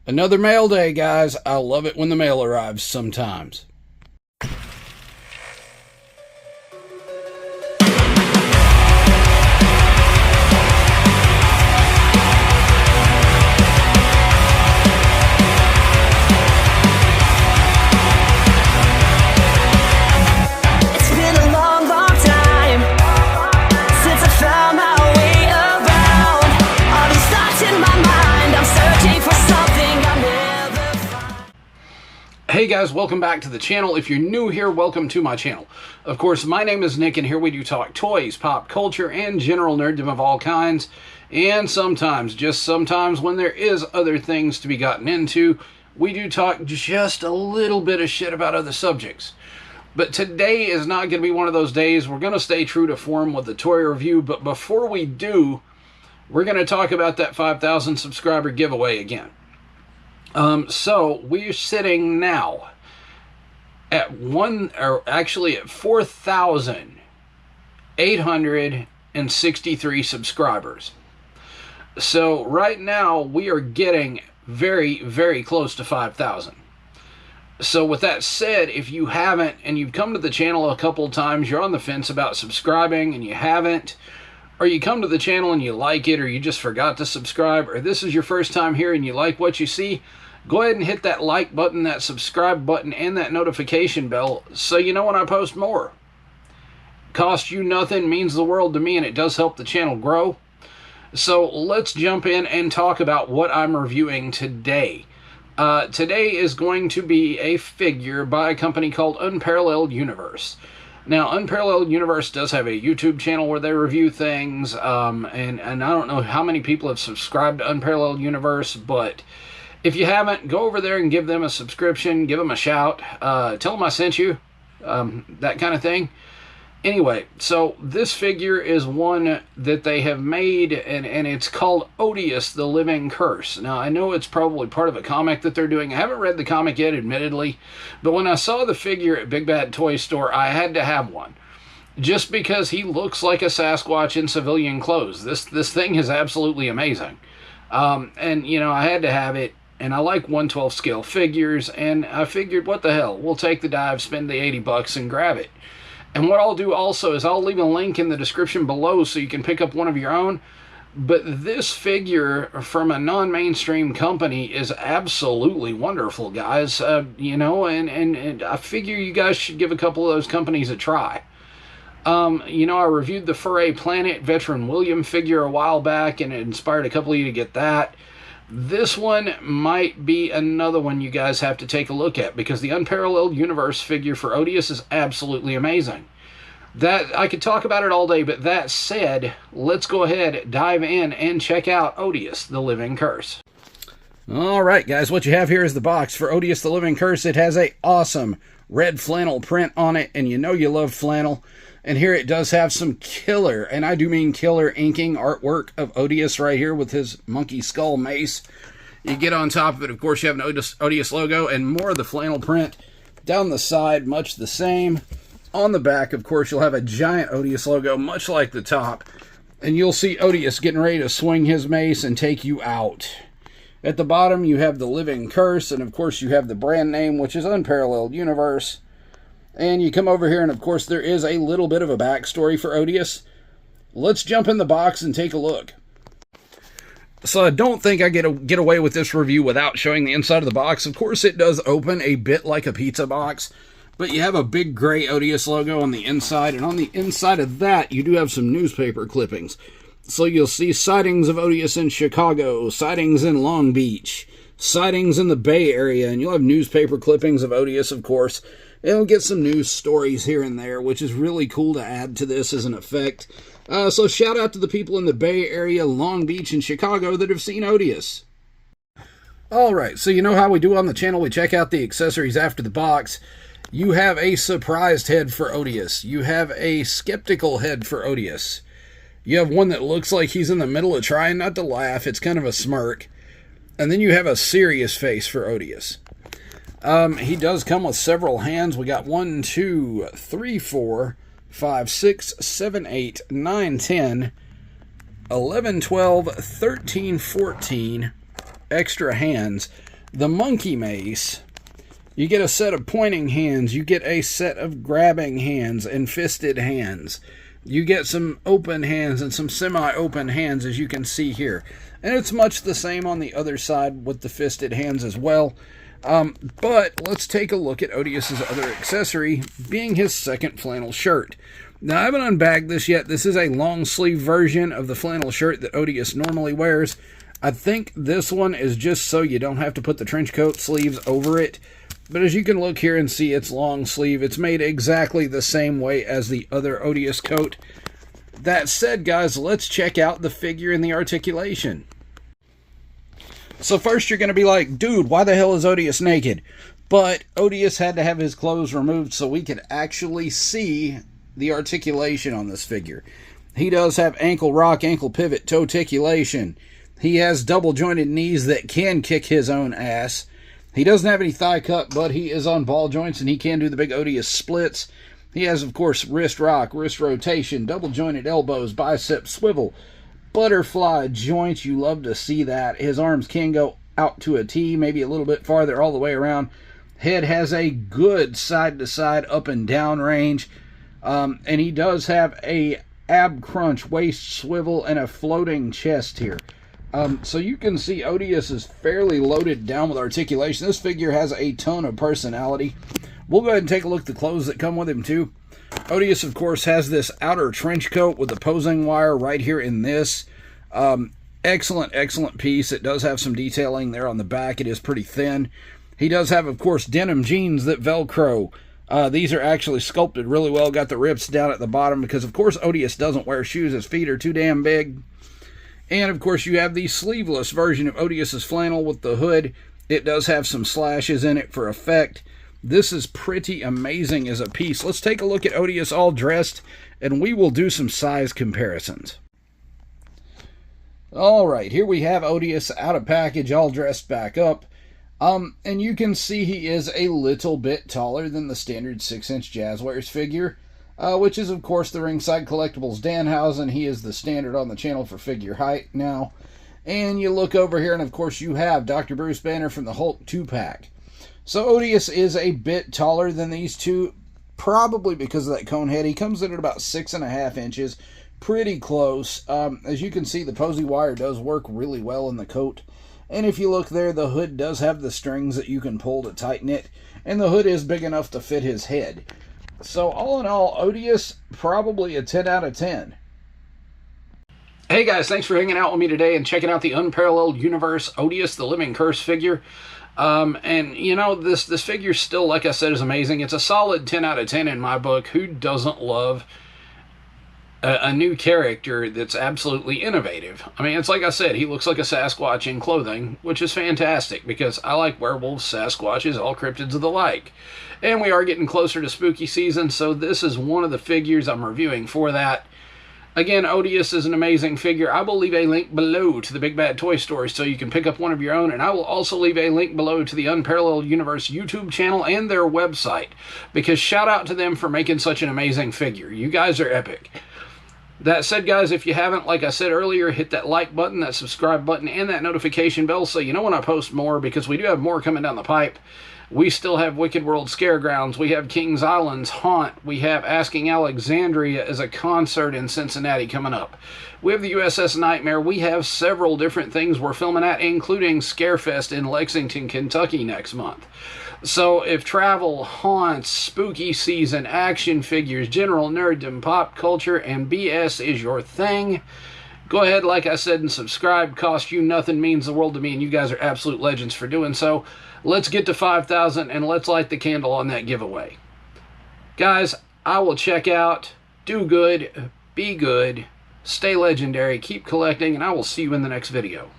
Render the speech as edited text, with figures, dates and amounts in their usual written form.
Another mail day, guys. I love it when the mail arrives sometimes. Hey guys, welcome back to the channel. If you're new here, welcome to my channel. Of course, my name is Nick, and here we do talk toys, pop culture, and general nerddom of all kinds. And sometimes, just sometimes, when there is other things to be gotten into, we do talk just a little bit of shit about other subjects. But today is not going to be one of those days. We're going to stay true to form with the toy review, but before we do, we're going to talk about that 5,000 subscriber giveaway again. So we're sitting now at 4,863 subscribers. So right now we are getting very, very close to 5,000. So with that said, if you haven't, and you've come to the channel a couple of times, you're on the fence about subscribing and you haven't, or you come to the channel and you like it, or you just forgot to subscribe, or this is your first time here and you like what you see, go ahead and hit that like button, that subscribe button, and that notification bell so you know when I post more. Costs you nothing, means the world to me, and it does help the channel grow. So let's jump in and talk about what I'm reviewing today. Today is going to be a figure by a company called Unparalleled Universe. Now, Unparalleled Universe does have a YouTube channel where they review things, and I don't know how many people have subscribed to Unparalleled Universe, but if you haven't, go over there and give them a subscription, give them a shout, tell them I sent you, that kind of thing. Anyway, so this figure is one that they have made, and it's called Odious, the Living Curse. Now, I know it's probably part of a comic that they're doing. I haven't read the comic yet, admittedly, but when I saw the figure at Big Bad Toy Store, I had to have one. Just because he looks like a Sasquatch in civilian clothes. This thing is absolutely amazing. And, you know, I had to have it. And I like 1/12 scale figures, and I figured, what the hell, we'll take the dive, spend the 80 bucks, and grab it. And what I'll do also is I'll leave a link in the description below so you can pick up one of your own. But this figure from a non-mainstream company is absolutely wonderful, guys. You know, and I figure you guys should give a couple of those companies a try. You know, I reviewed the Foray Planet Veteran William figure a while back, and it inspired a couple of you to get that. This one might be another one you guys have to take a look at, because the Unparalleled Universe figure for Odious is absolutely amazing. That I could talk about it all day, but that said, let's go ahead, dive in, and check out Odious, the Living Curse. Alright guys, what you have here is the box for Odious, the Living Curse. It has a awesome red flannel print on it, and you know you love flannel. And here it does have some killer, and I do mean killer, inking artwork of Odious right here with his monkey skull mace. You get on top of it, of course, you have an Odious logo and more of the flannel print. Down the side, much the same. On the back, of course, you'll have a giant Odious logo, much like the top. And you'll see Odious getting ready to swing his mace and take you out. At the bottom, you have the Living Curse, and of course, you have the brand name, which is Unparalleled Universe. And you come over here, and of course, there is a little bit of a backstory for Odious. Let's jump in the box and take a look. So I don't think I get away with this review without showing the inside of the box. Of course, it does open a bit like a pizza box, but you have a big gray Odious logo on the inside, and on the inside of that, you do have some newspaper clippings. So you'll see sightings of Odious in Chicago, sightings in Long Beach, sightings in the Bay Area, and you'll have newspaper clippings of Odious, of course. And we'll get some news stories here and there, which is really cool to add to this as an effect. So shout out to the people in the Bay Area, Long Beach, and Chicago that have seen Odious. Alright, so you know how we do on the channel, we check out the accessories after the box. You have a surprised head for Odious. You have a skeptical head for Odious. You have one that looks like he's in the middle of trying not to laugh. It's kind of a smirk. And then you have a serious face for Odious. He does come with several hands. We got 1, 2, 3, 4, 5, 6, 7, 8, 9, 10, 11, 12, 13, 14 extra hands. The monkey mace, you get a set of pointing hands, you get a set of grabbing hands and fisted hands. You get some open hands and some semi-open hands, as you can see here. And it's much the same on the other side with the fisted hands as well. But let's take a look at Odious's other accessory, being his second flannel shirt. Now, I haven't unbagged this yet. This is a long sleeve version of the flannel shirt that Odious normally wears. I think this one is just so you don't have to put the trench coat sleeves over it. But as you can look here and see, it's long sleeve. It's made exactly the same way as the other Odious coat. That said, guys, let's check out the figure and the articulation. So first you're going to be like, dude, why the hell is Odious naked? But Odious had to have his clothes removed so we could actually see the articulation on this figure. He does have ankle rock, ankle pivot, toe articulation. He has double jointed knees that can kick his own ass. He doesn't have any thigh cut, but he is on ball joints and he can do the big Odious splits. He has, of course, wrist rock, wrist rotation, double jointed elbows, bicep swivel, butterfly joints. You love to see that. His arms can go out to a T, maybe a little bit farther all the way around. Head has a good side-to-side, up and down range. And he does have a ab crunch, waist swivel, and a floating chest here. So you can see Odious is fairly loaded down with articulation. This figure has a ton of personality. We'll go ahead and take a look at the clothes that come with him too. Odious, of course, has this outer trench coat with the posing wire right here in this. Excellent, excellent piece. It does have some detailing there on the back. It is pretty thin. He does have, of course, denim jeans that Velcro. These are actually sculpted really well. Got the rips down at the bottom because, of course, Odious doesn't wear shoes. His feet are too damn big. And, of course, you have the sleeveless version of Odious's flannel with the hood. It does have some slashes in it for effect. This is pretty amazing as a piece. Let's take a look at Odious all dressed, and we will do some size comparisons. Alright, here we have Odious out of package, all dressed back up. And you can see he is a little bit taller than the standard 6-inch Jazzwares figure. Which is, of course, the Ringside Collectibles Danhausen. He is the standard on the channel for figure height now. And you look over here, and of course you have Dr. Bruce Banner from the Hulk 2-pack. So Odious is a bit taller than these two, probably because of that cone head. He comes in at about 6.5 inches, pretty close. As you can see, the posy wire does work really well in the coat. And if you look there, the hood does have the strings that you can pull to tighten it. And the hood is big enough to fit his head. So, all in all, Odious, probably a 10 out of 10. Hey guys, thanks for hanging out with me today and checking out the Unparalleled Universe Odious, the Living Curse figure. And, you know, this figure still, like I said, is amazing. It's a solid 10 out of 10 in my book. Who doesn't love a new character that's absolutely innovative? I mean, it's like I said, he looks like a Sasquatch in clothing, which is fantastic because I like werewolves, Sasquatches, all cryptids of the like. And we are getting closer to spooky season, so this is one of the figures I'm reviewing for that. Again, Odious is an amazing figure. I will leave a link below to the Big Bad Toy Store so you can pick up one of your own, and I will also leave a link below to the Unparalleled Universe YouTube channel and their website, because shout out to them for making such an amazing figure. You guys are epic. That said, guys, if you haven't, like I said earlier, hit that like button, that subscribe button, and that notification bell so you know when I post more, because we do have more coming down the pipe. We still have Wicked World Scaregrounds. We have Kings Island's Haunt. We have Asking Alexandria as a concert in Cincinnati coming up. We have the USS Nightmare. We have several different things we're filming at, including Scarefest in Lexington, Kentucky next month. So if travel, haunts, spooky season, action figures, general nerddom, pop culture, and BS is your thing, go ahead, like I said, and subscribe. Cost you nothing, means the world to me, and you guys are absolute legends for doing so. Let's get to 5,000, and let's light the candle on that giveaway. Guys, I will check out. Do good, be good, stay legendary, keep collecting, and I will see you in the next video.